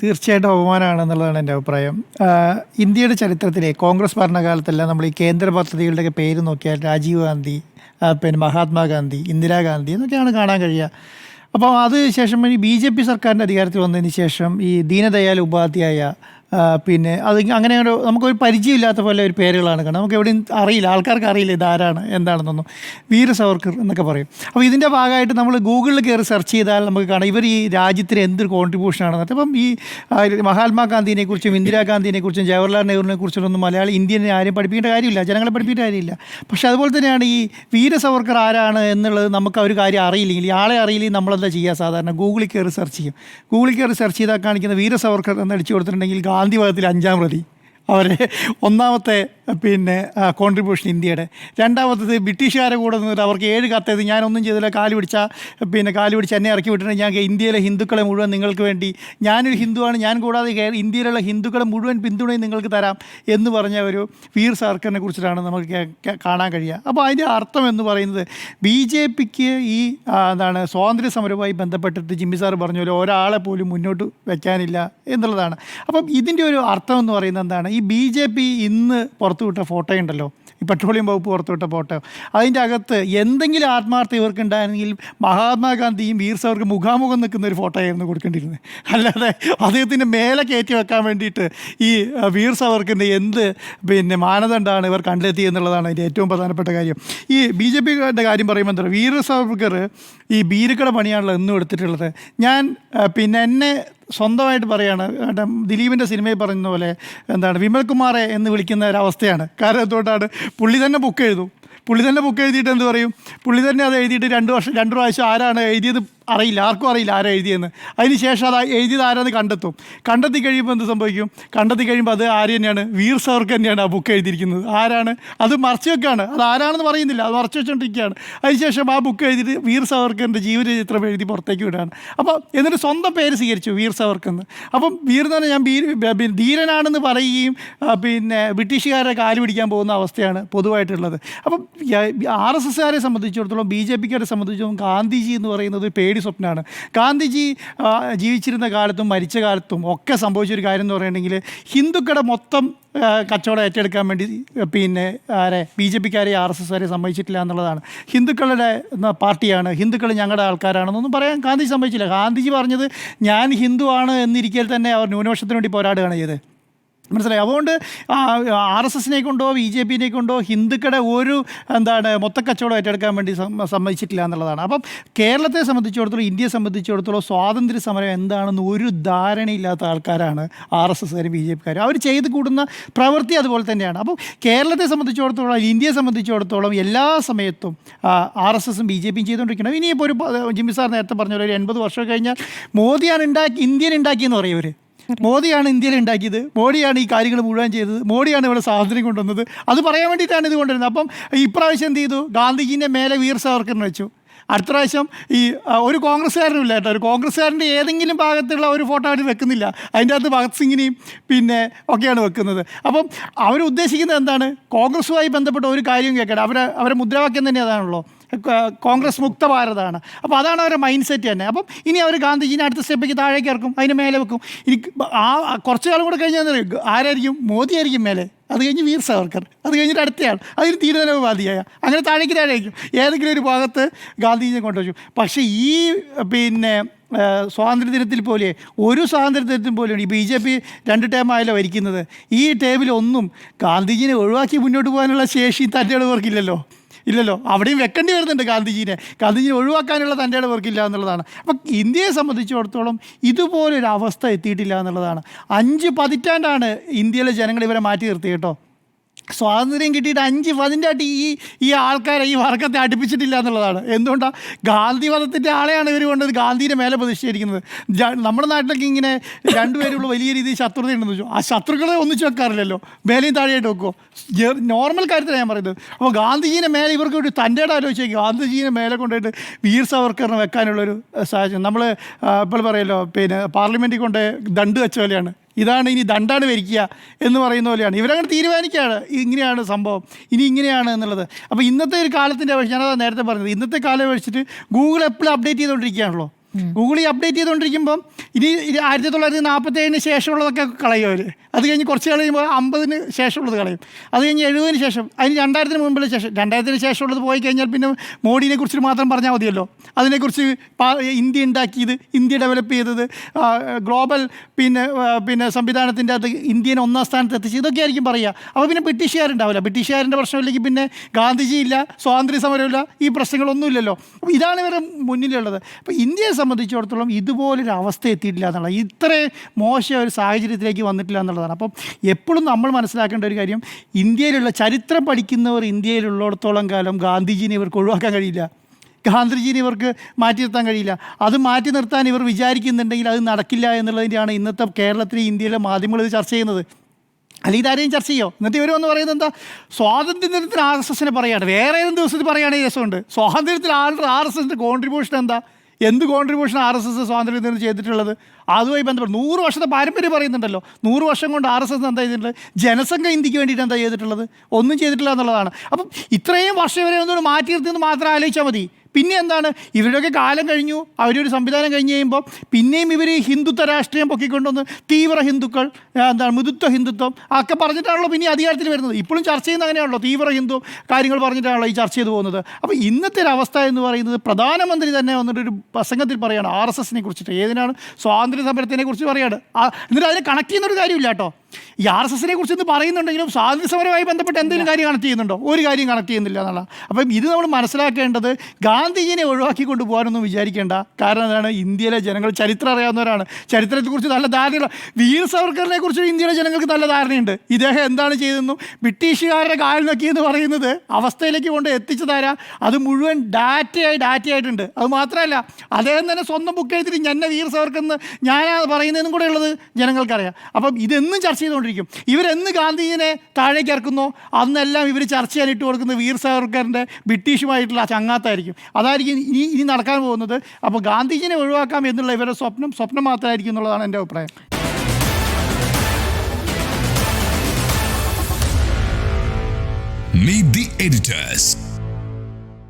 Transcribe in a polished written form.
തീർച്ചയായിട്ടും അപമാനമാണെന്നുള്ളതാണ് എൻ്റെ അഭിപ്രായം. ഇന്ത്യയുടെ ചരിത്രത്തിലെ കോൺഗ്രസ് ഭരണകാലത്തെല്ലാം നമ്മൾ ഈ കേന്ദ്ര പദ്ധതികളുടെയൊക്കെ പേര് നോക്കിയാൽ രാജീവ് ഗാന്ധി, പിന്നെ മഹാത്മാഗാന്ധി, ഇന്ദിരാഗാന്ധി എന്നൊക്കെയാണ് കാണാൻ കഴിയുക. അപ്പോൾ അത് ശേഷം ഈ BJP സർക്കാരിൻ്റെ അധികാരത്തിൽ വന്നതിന് ശേഷം ഈ ദീനദയാൽ ഉപാധ്യായ, പിന്നെ അത് അങ്ങനെ ഒരു നമുക്കൊരു പരിചയമില്ലാത്ത പോലെ ഒരു പേരുകളാണ് കാരണം നമുക്ക് എവിടെയും അറിയില്ല, ആൾക്കാർക്ക് അറിയില്ല ഇതാരാണ് എന്താണെന്നൊന്നും. വീര സവർക്കർ എന്നൊക്കെ പറയും. അപ്പോൾ ഇതിൻ്റെ ഭാഗമായിട്ട് നമ്മൾ ഗൂഗിളിൽ കയറി സെർച്ച് ചെയ്താൽ നമുക്ക് കാണാം ഇവർ ഈ രാജ്യത്തിന് എന്തൊരു കോൺട്രിബ്യൂഷനാണെന്ന്. അപ്പം ഈ മഹാത്മാഗാന്ധിനെക്കുറിച്ചും ഇന്ദിരാഗാന്ധിനെക്കുറിച്ചും ജവഹർലാൽ നെഹ്റുവിനെ കുറിച്ചൊന്നും മലയാളി ഇന്ത്യനെ ആരും പഠിപ്പിക്കേണ്ട കാര്യമില്ല, ജനങ്ങളെ പഠിപ്പിക്കേണ്ട കാര്യമില്ല. പക്ഷേ അതുപോലെ തന്നെയാണ് ഈ വീര സവർക്കർ ആരാണ് എന്നുള്ളത് നമുക്ക് ഒരു കാര്യം അറിയില്ലെങ്കിൽ, ഈ ആളെ അറിയില്ലെങ്കിൽ നമ്മളെന്താ ചെയ്യുക? സാധാരണ ഗൂഗിളിൽ കയറി സെർച്ച് ചെയ്യും. ഗൂഗിളിൽ കയറി സെർച്ച് ചെയ്താൽ കാണിക്കുന്ന വീര സവർക്കർ എന്ന് അടിച്ചു കൊടുത്തിട്ടുണ്ടെങ്കിൽ ഗാന്ധിവാദത്തിൽ 5-ാം പ്രതി അവരെ ഒന്നാമത്തെ പിന്നെ കോൺട്രിബ്യൂഷൻ ഇന്ത്യയുടെ, രണ്ടാമത്തത് ബ്രിട്ടീഷുകാരെ കൂടെ നിന്നിട്ട് അവർക്ക് 7 കത്തെഴുതി ഞാനൊന്നും ചെയ്തില്ല, കാല് പിടിച്ച് എന്നെ ഇറക്കി വിട്ടിട്ടുണ്ട്, ഞാൻ ഇന്ത്യയിലെ ഹിന്ദുക്കളെ മുഴുവൻ നിങ്ങൾക്ക് വേണ്ടി, ഞാനൊരു ഹിന്ദുവാണ്, ഞാൻ കൂടാതെ ഇന്ത്യയിലുള്ള ഹിന്ദുക്കളെ മുഴുവൻ പിന്തുണയും നിങ്ങൾക്ക് തരാം എന്ന് പറഞ്ഞ ഒരു വീർ സാവർക്കറിനെ കുറിച്ചിട്ടാണ് നമുക്ക് കാണാൻ കഴിയുക. അപ്പോൾ അതിൻ്റെ അർത്ഥം എന്ന് പറയുന്നത് BJPക്ക് ഈ സ്വാതന്ത്ര്യ സമരവുമായി ബന്ധപ്പെട്ടിട്ട് ജിമ്മി സാർ പറഞ്ഞ പോലെ ഒരാളെ പോലും മുന്നോട്ട് വയ്ക്കാനില്ല എന്നുള്ളതാണ്. അപ്പം ഇതിൻ്റെ ഒരു അർത്ഥം എന്ന് പറയുന്നത് എന്താണ്? ഈ BJP ഇന്ന് പുറത്തുവിട്ട ഫോട്ടോ ഉണ്ടല്ലോ, ഈ പെട്രോളിയം വകുപ്പ് പുറത്തുവിട്ട ഫോട്ടോ, അതിൻ്റെ അകത്ത് എന്തെങ്കിലും ആത്മാർത്ഥ ഇവർക്കുണ്ടായിരുന്നെങ്കിൽ മഹാത്മാഗാന്ധിയും വീർ സവർക്കർ മുഖാമുഖം നിൽക്കുന്ന ഒരു ഫോട്ടോ ആയിരുന്നു കൊടുക്കേണ്ടിയിരുന്നത്. അല്ലാതെ അദ്ദേഹത്തിൻ്റെ മേലെ കയറ്റി വെക്കാൻ വേണ്ടിയിട്ട് ഈ വീർ സവർക്കറിൻ്റെ എന്ത് മാനദണ്ഡമാണ് ഇവർ കണ്ടെത്തിയെന്നുള്ളതാണ് അതിൻ്റെ ഏറ്റവും പ്രധാനപ്പെട്ട കാര്യം. ഈ BJPയുടെ കാര്യം പറയുമ്പോൾ എന്താ, വീർ സവർക്കർ ഈ ബീരുക്കട പണിയാണല്ലോ എന്നും എടുത്തിട്ടുള്ളത്. ഞാൻ എന്നെ സ്വന്തമായിട്ട് പറയുകയാണ്, ദിലീപിൻ്റെ സിനിമയിൽ പറയുന്ന പോലെ വിമൽ കുമാറെ എന്ന് വിളിക്കുന്ന ഒരവസ്ഥയാണ്. കാരണം എന്തുകൊണ്ടാണ്? പുള്ളി തന്നെ ബുക്ക് എഴുതിയിട്ട് എന്ത് പറയും, പുള്ളി തന്നെ അത് എഴുതിയിട്ട് 2 പ്രാവശ്യം ആരാണ് എഴുതിയത് അറിയില്ല, ആർക്കും അറിയില്ല ആരാ എഴുതിയെന്ന്. അതിന് ശേഷം അത് എഴുതിയത് ആരാന്ന് കണ്ടെത്തി കഴിയുമ്പോൾ എന്ത് സംഭവിക്കും? കണ്ടെത്തി കഴിയുമ്പോൾ അത് ആര് തന്നെയാണ്? വീർ സവർക്കർ തന്നെയാണ് ആ ബുക്ക് എഴുതിയിരിക്കുന്നത്. ആരാണ്? അത് മറച്ചു വെക്കുകയാണ്, അത് ആരാണെന്ന് പറയുന്നില്ല, അത് മറച്ചു വെച്ചുകൊണ്ടിരിക്കുകയാണ്. അതിനുശേഷം ആ ബുക്ക് എഴുതിയിട്ട് വീർ സവർക്കറിൻ്റെ ജീവചരിത്രം എഴുതി പുറത്തേക്ക് വിടുകയാണ്. അപ്പോൾ എന്നിട്ട് സ്വന്തം പേര് സ്വീകരിച്ചു വീർ സവർക്കർ എന്ന്. അപ്പം വീർ എന്ന് പറഞ്ഞാൽ ഞാൻ ധീരനാണെന്ന് പറയുകയും ബ്രിട്ടീഷുകാരെ കാല് പിടിക്കാൻ പോകുന്ന അവസ്ഥയാണ് പൊതുവായിട്ടുള്ളത്. അപ്പം RSSകാരെ സംബന്ധിച്ചിടത്തോളം BJPക്കാരെ സംബന്ധിച്ചിടത്തോളം ഗാന്ധിജി എന്ന് പറയുന്നത് പേടി സ്വപ്നമാണ്. ഗാന്ധിജി ജീവിച്ചിരുന്ന കാലത്തും മരിച്ച കാലത്തും ഒക്കെ സംഭവിച്ചൊരു കാര്യം എന്ന് പറയുകയാണെങ്കിൽ ഹിന്ദുക്കളുടെ മൊത്തം കച്ചവടം ഏറ്റെടുക്കാൻ വേണ്ടി BJPക്കാരെ RSSകാരെ സമ്മതിച്ചിട്ടില്ല എന്നുള്ളതാണ്. ഹിന്ദുക്കളുടെ പാർട്ടിയാണ്, ഹിന്ദുക്കൾ ഞങ്ങളുടെ ആൾക്കാരാണെന്നൊന്നും പറയാൻ ഗാന്ധിജി സമ്മതിച്ചില്ല. ഗാന്ധിജി പറഞ്ഞത് ഞാൻ ഹിന്ദുവാണ് എന്നിരിക്കൽ തന്നെ അവർ ന്യൂനപക്ഷത്തിന് വേണ്ടി പോരാടുകയാണ് ചെയ്തത്. മനസ്സിലായി? അതുകൊണ്ട് RSSനെ കൊണ്ടോ BJPനെ കൊണ്ടോ ഹിന്ദുക്കളുടെ ഒരു മൊത്തക്കച്ചവടം ഏറ്റെടുക്കാൻ വേണ്ടി സമ്മതിച്ചിട്ടില്ല എന്നുള്ളതാണ്. അപ്പം കേരളത്തെ സംബന്ധിച്ചിടത്തോളം, ഇന്ത്യയെ സംബന്ധിച്ചിടത്തോളം സ്വാതന്ത്ര്യ സമരം എന്താണെന്ന് ഒരു ധാരണയില്ലാത്ത ആൾക്കാരാണ് RSSകാരും BJPക്കാരും. അവർ ചെയ്ത് കൂടുന്ന പ്രവൃത്തി അതുപോലെ തന്നെയാണ്. അപ്പം കേരളത്തെ സംബന്ധിച്ചിടത്തോളം, ഇന്ത്യയെ സംബന്ധിച്ചിടത്തോളം എല്ലാ സമയത്തും RSSും BJPയും ചെയ്തുകൊണ്ടിരിക്കണം. ഇനിയിപ്പോൾ ഒരു ജിമ്മി സാർ നേരത്തെ പറഞ്ഞ പോലെ ഒരു 80 വർഷം കഴിഞ്ഞാൽ മോദിയാണ് ഇന്ത്യൻ ഉണ്ടാക്കിയെന്ന് പറയും ഇവർ. മോദിയാണ് ഇന്ത്യയിൽ ഉണ്ടാക്കിയത്, മോഡിയാണ് ഈ കാര്യങ്ങൾ മുഴുവൻ ചെയ്തത്, മോഡിയാണ് ഇവിടെ സ്വാതന്ത്ര്യം കൊണ്ടുവന്നത്. അത് പറയാൻ വേണ്ടിയിട്ടാണ് ഇത് കൊണ്ടുവരുന്നത്. അപ്പം ഇപ്രാവശ്യം എന്ത് ചെയ്തു? ഗാന്ധിജീൻ്റെ മേലെ വീർ സവർക്കറിനെ വെച്ചു. അടുത്ത പ്രാവശ്യം ഈ ഒരു കോൺഗ്രസ്സുകാരനും ഇല്ല കേട്ടോ, ഒരു കോൺഗ്രസ്സുകാരൻ്റെ ഏതെങ്കിലും ഭാഗത്തുള്ള ഒരു ഫോട്ടോ അവർ വെക്കുന്നില്ല. അതിൻ്റെ അകത്ത് ഭഗത് സിംഗിനെയും ഒക്കെയാണ് വെക്കുന്നത്. അപ്പം അവരുദ്ദേശിക്കുന്നത് എന്താണ്? കോൺഗ്രസ്സുമായി ബന്ധപ്പെട്ട ഒരു കാര്യവും കേൾക്കട്ടെ. അവരെ മുദ്രാവാക്യം തന്നെ അതാണല്ലോ, കോൺഗ്രസ് മുക്ത ഭാരതമാണ്. അപ്പോൾ അതാണ് അവരുടെ മൈൻഡ് സെറ്റ് തന്നെ. അപ്പം ഇനി അവർ ഗാന്ധിജീനെ അടുത്ത സ്റ്റെപ്പിലേക്ക് താഴേക്ക് ഇറക്കും, അതിന് മേലെ വെക്കും. ഇനി കുറച്ച് കാലം കൂടെ കഴിഞ്ഞാൽ ആരായിരിക്കും? മോദി ആയിരിക്കും മേലെ, അത് കഴിഞ്ഞ് വീർ സവർക്കർ, അത് കഴിഞ്ഞിട്ട് അടുത്തയാൾ, അതിന് തീരുമാനവാദിയായ, അങ്ങനെ താഴേക്കും ഏതെങ്കിലും ഒരു ഭാഗത്ത് ഗാന്ധിജിനെ കൊണ്ടുവച്ചു. പക്ഷേ ഈ സ്വാതന്ത്ര്യദിനത്തിൽ പോലെ ഒരു സ്വാതന്ത്ര്യദിനത്തിൽ പോലെയാണ് ഈ BJP 2 ടേം ആയാലും ഭരിക്കുന്നത്. ഈ ടേമിലൊന്നും ഗാന്ധിജിനെ ഒഴിവാക്കി മുന്നോട്ട് പോകാനുള്ള ശേഷി തൻ്റെ ഇടവർക്കില്ലല്ലോ. അവിടെയും വെക്കേണ്ടി വരുന്നുണ്ട് ഗാന്ധിജീനെ ഒഴിവാക്കാനുള്ള തൻ്റെ ഇടവർക്കില്ല എന്നുള്ളതാണ്. അപ്പം ഇന്ത്യയെ സംബന്ധിച്ചിടത്തോളം ഇതുപോലൊരു അവസ്ഥ എത്തിയിട്ടില്ല എന്നുള്ളതാണ്. 5 പതിറ്റാണ്ടാണ് ഇന്ത്യയിലെ ജനങ്ങൾ ഇവരെ മാറ്റി നിർത്തി കേട്ടോ. സ്വാതന്ത്ര്യം കിട്ടിയിട്ട് 5 പതിറ്റാണ്ട് ഈ ആൾക്കാരെ, ഈ വർഗത്തെ അടുപ്പിച്ചിട്ടില്ല എന്നുള്ളതാണ്. എന്തുകൊണ്ടാണ്? ഗാന്ധിവധത്തിൻ്റെ ആളെയാണ് ഇവർ കൊണ്ടത് ഗാന്ധിയുടെ മേലെ പ്രതിഷ്ഠിച്ചിരിക്കുന്നത്. നമ്മുടെ നാട്ടിലൊക്കെ ഇങ്ങനെ 2 പേരുള്ള വലിയ രീതിയിൽ ശത്രുതയുണ്ടെന്ന് വെച്ചു. ആ ശത്രുക്കളെ ഒന്നിച്ച് വെക്കാറില്ലല്ലോ, മേലെയും താഴെയായിട്ട് വെക്കുമോ? നോർമൽ കാര്യത്തിലാണ് ഞാൻ പറയുന്നത്. അപ്പോൾ ഗാന്ധിജീനെ മേലെ ഇവർക്ക് ഒരു തൻ്റെ ഇടം ആലോചിച്ച് ഗാന്ധിജീനെ മേലെ കൊണ്ടുപോയിട്ട് വീർ സവർക്കറിനെ വെക്കാനുള്ളൊരു സാഹചര്യം. നമ്മൾ ഇപ്പോൾ പറയുമല്ലോ, പാർലമെൻറ്റിൽ കൊണ്ട് ദണ്ട് വെച്ച പോലെയാണ്. ഇതാണ് ഇനി ദണ്ടാണ് ഭരിക്കുക എന്ന് പറയുന്ന പോലെയാണ്. ഇവരങ്ങനെ തീരുമാനിക്കുകയാണ്, ഇങ്ങനെയാണ് സംഭവം, ഇനി ഇങ്ങനെയാണ് എന്നുള്ളത്. അപ്പോൾ ഇന്നത്തെ ഒരു കാലത്തിൻ്റെ അപേക്ഷിച്ച്, ഞാനത് നേരത്തെ പറഞ്ഞത്, ഇന്നത്തെ കാലം അപേക്ഷിച്ചിട്ട് ഗൂഗിൾ എപ്പോഴും അപ്ഡേറ്റ് ചെയ്തുകൊണ്ടിരിക്കുകയാണല്ലോ. ഗൂഗിൾ ഈ അപ്ഡേറ്റ് ചെയ്തുകൊണ്ടിരിക്കുമ്പം ഇനി 1947 ശേഷമുള്ളതൊക്കെ കളയും അവർ. അത് കഴിഞ്ഞ് കുറച്ച് കഴിയുമ്പോൾ 50 ശേഷമുള്ളത് കളയും. അത് കഴിഞ്ഞ് 70 ശേഷം, അതിന് 2000 മുമ്പിലെ ശേഷം, 2000 ശേഷമുള്ളത് പോയി കഴിഞ്ഞാൽ പിന്നെ മോഡിനെ കുറിച്ച് മാത്രം പറഞ്ഞാൽ മതിയല്ലോ. അതിനെക്കുറിച്ച് ഇന്ത്യ ഉണ്ടാക്കിയത്, ഇന്ത്യ ഡെവലപ്പ് ചെയ്തത്, ഗ്ലോബൽ പിന്നെ സംവിധാനത്തിൻ്റെ അത് ഇന്ത്യനെ 1ാം സ്ഥാനത്ത് എത്തിച്ച്, ഇതൊക്കെ ആയിരിക്കും പറയുക. അപ്പോൾ പിന്നെ ബ്രിട്ടീഷുകാരുണ്ടാവില്ല. ബ്രിട്ടീഷുകാരൻ്റെ പ്രശ്നമില്ലെങ്കിൽ പിന്നെ ഗാന്ധിജി ഇല്ല, സ്വാതന്ത്ര്യ സമരമില്ല, ഈ പ്രശ്നങ്ങളൊന്നുമില്ലല്ലോ. അപ്പോൾ ഇതാണ് ഇവരുടെ മുന്നിലുള്ളത്. അപ്പോൾ ഇന്ത്യയെ സംബന്ധിച്ചിടത്തോളം ഇതുപോലൊരു അവസ്ഥ എത്തിയിട്ടില്ല എന്നുള്ളത്, ഇത്രയും മോശം ഒരു സാഹചര്യത്തിലേക്ക് വന്നിട്ടില്ല എന്നുള്ളതാണ്. അപ്പം എപ്പോഴും നമ്മൾ മനസ്സിലാക്കേണ്ട ഒരു കാര്യം, ഇന്ത്യയിലുള്ള ചരിത്രം പഠിക്കുന്നവർ ഇന്ത്യയിലുള്ളിടത്തോളം കാലം ഗാന്ധിജീനെ ഇവർക്ക് ഒഴിവാക്കാൻ കഴിയില്ല, ഗാന്ധിജീനെ ഇവർക്ക് മാറ്റി നിർത്താൻ കഴിയില്ല. അത് മാറ്റി നിർത്താൻ ഇവർ വിചാരിക്കുന്നുണ്ടെങ്കിൽ അത് നടക്കില്ല എന്നുള്ളതിൻ്റെയാണ് ഇന്നത്തെ കേരളത്തിലെ ഇന്ത്യയിലെ മാധ്യമങ്ങൾ ഇത് ചർച്ച ചെയ്യുന്നത്. അല്ലെങ്കിൽ ഇതാരെയും ചർച്ച ചെയ്യോ? ഇന്നത്തെ ഇവർ വന്ന് പറയുന്നത് എന്താ, സ്വാതന്ത്ര്യദിനത്തിന് RSSനെ പറയുകയാണ്. വേറെ ഏതെങ്കിലും ദിവസത്തിൽ പറയുകയാണെങ്കിൽ രസമുണ്ട്. സ്വാതന്ത്ര്യത്തിൽ RSSൻ്റെ കോൺട്രിബ്യൂഷൻ എന്താ? എന്ത് കോൺട്രിബ്യൂഷൻ RSS സ്വാതന്ത്ര്യദിനത്തിന് ചെയ്തിട്ടുള്ളത്? അതുമായി ബന്ധപ്പെട്ട് 100 വർഷത്തെ പാരമ്പര്യം പറയുന്നുണ്ടല്ലോ. 100 വർഷം കൊണ്ട് RSS എന്താ ചെയ്തിട്ടുള്ളത്? ജനസംഘ ഇന്ത്യക്ക് വേണ്ടിയിട്ട് എന്താ ചെയ്തിട്ടുള്ളത്? ഒന്നും ചെയ്തിട്ടില്ല എന്നുള്ളതാണ്. അപ്പം ഇത്രയും വർഷം വരെ ഒന്നുകൂടി മാറ്റി നിർത്തിയെന്ന് മാത്രം ആലോചിച്ചാൽ മതി. പിന്നെ എന്താണ്, ഇവരുടെയൊക്കെ കാലം കഴിഞ്ഞു, അവരൊരു സംവിധാനം കഴിഞ്ഞ് കഴിയുമ്പോൾ പിന്നെയും ഇവർ ഹിന്ദുത്വ രാഷ്ട്രീയം പൊക്കിക്കൊണ്ടുവന്ന് തീവ്ര ഹിന്ദുക്കൾ, എന്താണ് മിതുത്വ ഹിന്ദുത്വം ഒക്കെ പറഞ്ഞിട്ടാണല്ലോ പിന്നെ അധികാരത്തിൽ വരുന്നത്. ഇപ്പോഴും ചർച്ച ചെയ്യുന്ന അങ്ങനെയാണല്ലോ, തീവ്ര ഹിന്ദു കാര്യങ്ങൾ പറഞ്ഞിട്ടാണല്ലോ ഈ ചർച്ച ചെയ്തു പോകുന്നത്. അപ്പോൾ ഇന്നത്തെ ഒരു അവസ്ഥ എന്ന് പറയുന്നത്, പ്രധാനമന്ത്രി തന്നെ വന്നിട്ടൊരു പ്രസംഗത്തിൽ പറയുകയാണ് RSSനെ കുറിച്ചിട്ട്, ഏതിനാണ്, സ്വാതന്ത്ര്യ സമരത്തിനെ കുറിച്ച് പറയുകയാണ്. എന്നിട്ട് അതിനെ കണക്ട് ചെയ്യുന്നൊരു കാര്യമില്ല കേട്ടോ. ഈ RSSനെ കുറിച്ച് ഇന്ന് പറയുന്നുണ്ടെങ്കിലും സ്വാതന്ത്ര്യ സമരവുമായി ബന്ധപ്പെട്ട് എന്തെങ്കിലും കാര്യം കണക്ട് ചെയ്യുന്നുണ്ടോ? ഒരു കാര്യം കണക്ട് ചെയ്യുന്നില്ല എന്നുള്ള. അപ്പം ഇത് നമ്മൾ മനസ്സിലാക്കേണ്ടത്, ഗാന്ധിജിനെ ഒഴിവാക്കി കൊണ്ടുപോകാനൊന്നും വിചാരിക്കേണ്ട. കാരണം എന്താണ്, ഇന്ത്യയിലെ ജനങ്ങൾ ചരിത്രം അറിയാവുന്നവരാണ്, ചരിത്രത്തെക്കുറിച്ച് നല്ല ധാരണയുള്ള. വീർ സാവർക്കറിനെ കുറിച്ച് ഇന്ത്യയിലെ ജനങ്ങൾക്ക് നല്ല ധാരണയുണ്ട്. ഇദ്ദേഹം എന്താണ് ചെയ്തെന്നും ബ്രിട്ടീഷുകാരുടെ കാലിൽ നോക്കി എന്ന് പറയുന്നത് അവസ്ഥയിലേക്ക് കൊണ്ട് എത്തിച്ചതാരാ, അത് മുഴുവൻ ഡാറ്റയായിട്ടുണ്ട്. അത് മാത്രമല്ല, അദ്ദേഹം തന്നെ സ്വന്തം ബുക്ക് എഴുതിയിട്ട് ഞന്നെ വീർ സാവർക്കറെന്ന് ഞാനാണ് പറയുന്നതെന്നും കൂടെ ഉള്ളത് ജനങ്ങൾക്കറിയാം. അപ്പം ഇതെന്നും ചർച്ച ചെയ്തുകൊണ്ടിരിക്കും. ഇവരെന്ന് ഗാന്ധിജിനെ താഴേക്ക് ഇറക്കുന്നോ അന്നെല്ലാം ഇവർ ചർച്ച ചെയ്യാൻ ഇട്ട് കൊടുക്കുന്നത് വീർ സാവർക്കറിൻ്റെ ബ്രിട്ടീഷുമായിട്ടുള്ള ചങ്ങാത്തായിരിക്കും. അതായിരിക്കും ഇനി നടക്കാൻ പോകുന്നത്. അപ്പോൾ ഗാന്ധിജിനെ ഒഴിവാക്കാം എന്നുള്ള ഇവരുടെ സ്വപ്നം മാത്രമായിരിക്കും എന്നുള്ളതാണ് എൻ്റെ അഭിപ്രായം. Meet the editors.